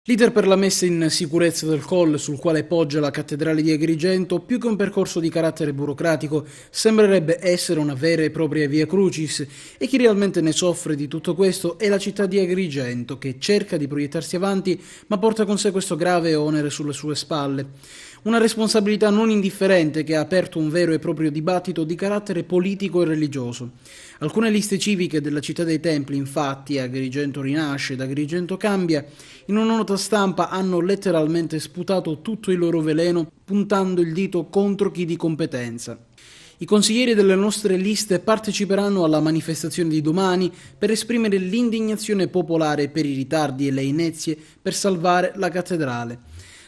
L'iter per la messa in sicurezza del Colle, sul quale poggia la cattedrale di Agrigento, più che un percorso di carattere burocratico, sembrerebbe essere una vera e propria via crucis, e chi realmente ne soffre di tutto questo è la città di Agrigento, che cerca di proiettarsi avanti, ma porta con sé questo grave onere sulle sue spalle. Una responsabilità non indifferente che ha aperto un vero e proprio dibattito di carattere politico e religioso. Alcune liste civiche della città dei templi, infatti, Agrigento rinasce ed Agrigento cambia, in una nota stampa hanno letteralmente sputato tutto il loro veleno puntando il dito contro chi di competenza. I consiglieri delle nostre liste parteciperanno alla manifestazione di domani per esprimere l'indignazione popolare per i ritardi e le inezie per salvare la cattedrale.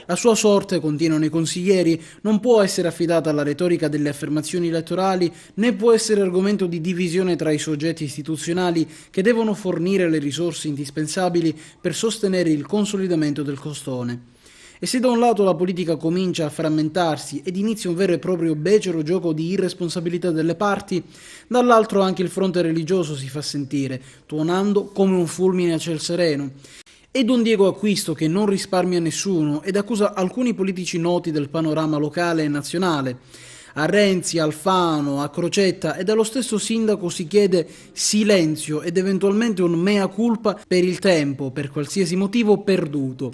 La sua sorte, continuano i consiglieri, non può essere affidata alla retorica delle affermazioni elettorali, né può essere argomento di divisione tra i soggetti istituzionali che devono fornire le risorse indispensabili per sostenere il consolidamento del costone. E se da un lato la politica comincia a frammentarsi ed inizia un vero e proprio becero gioco di irresponsabilità delle parti, dall'altro anche il fronte religioso si fa sentire, tuonando come un fulmine a ciel sereno. E Don Diego Acquisto, che non risparmia nessuno ed accusa alcuni politici noti del panorama locale e nazionale. A Renzi, Alfano, a Crocetta e dallo stesso sindaco si chiede silenzio ed eventualmente un mea culpa per il tempo, per qualsiasi motivo, perduto.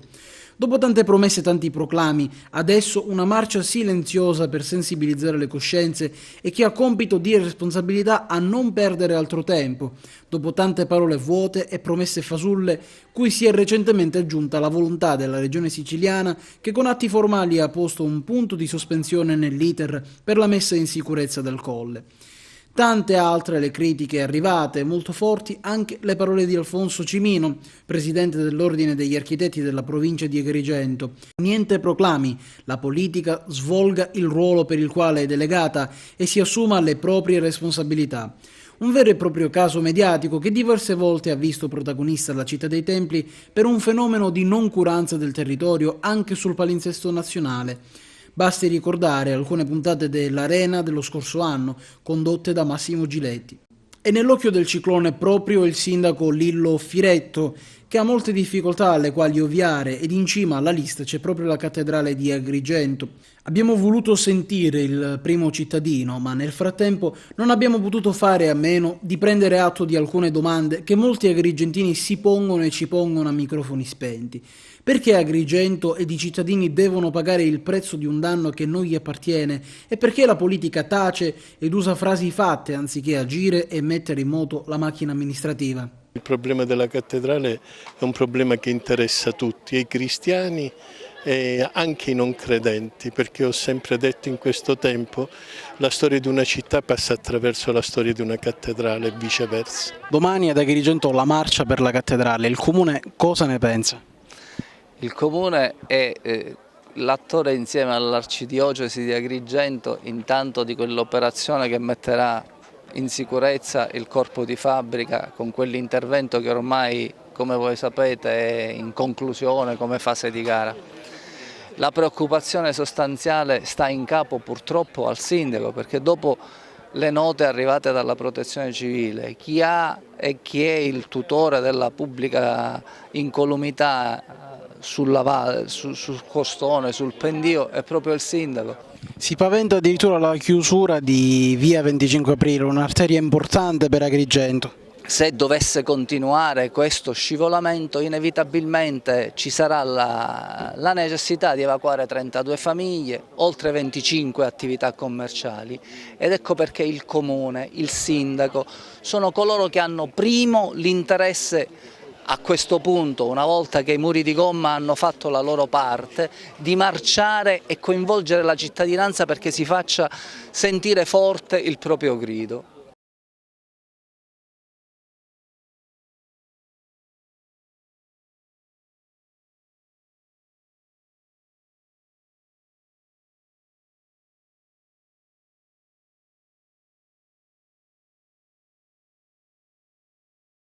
Dopo tante promesse e tanti proclami, adesso una marcia silenziosa per sensibilizzare le coscienze e chi ha compito di responsabilità a non perdere altro tempo, dopo tante parole vuote e promesse fasulle, cui si è recentemente aggiunta la volontà della regione siciliana che con atti formali ha posto un punto di sospensione nell'iter per la messa in sicurezza del Colle. Tante altre le critiche arrivate, molto forti anche le parole di Alfonso Cimino, presidente dell'Ordine degli Architetti della provincia di Agrigento. Niente proclami, la politica svolga il ruolo per il quale è delegata e si assuma le proprie responsabilità. Un vero e proprio caso mediatico che diverse volte ha visto protagonista la città dei templi per un fenomeno di noncuranza del territorio anche sul palinsesto nazionale. Basti ricordare alcune puntate dell'Arena dello scorso anno, condotte da Massimo Giletti. E nell'occhio del ciclone proprio il sindaco Lillo Firetto, che ha molte difficoltà alle quali ovviare ed in cima alla lista c'è proprio la cattedrale di Agrigento. Abbiamo voluto sentire il primo cittadino, ma nel frattempo non abbiamo potuto fare a meno di prendere atto di alcune domande che molti agrigentini si pongono e ci pongono a microfoni spenti. Perché Agrigento ed i cittadini devono pagare il prezzo di un danno che non gli appartiene e perché la politica tace ed usa frasi fatte anziché agire e mettere in moto la macchina amministrativa? Il problema della cattedrale è un problema che interessa tutti, i cristiani e anche i non credenti, perché ho sempre detto in questo tempo la storia di una città passa attraverso la storia di una cattedrale e viceversa. Domani ad Agrigento la marcia per la cattedrale, il Comune cosa ne pensa? Il Comune è l'attore insieme all'Arcidiocesi di Agrigento intanto di quell'operazione che metterà in sicurezza il corpo di fabbrica con quell'intervento che ormai, come voi sapete, è in conclusione come fase di gara. La preoccupazione sostanziale sta in capo purtroppo al sindaco, perché dopo le note arrivate dalla protezione civile, chi ha e chi è il tutore della pubblica incolumità sul costone, sul pendio è proprio il sindaco. Si paventa addirittura la chiusura di via 25 aprile, un'arteria importante per Agrigento. Se dovesse continuare questo scivolamento inevitabilmente ci sarà la necessità di evacuare 32 famiglie, oltre 25 attività commerciali ed ecco perché il Comune, il sindaco sono coloro che hanno primo l'interesse a questo punto, una volta che i muri di gomma hanno fatto la loro parte, di marciare e coinvolgere la cittadinanza perché si faccia sentire forte il proprio grido.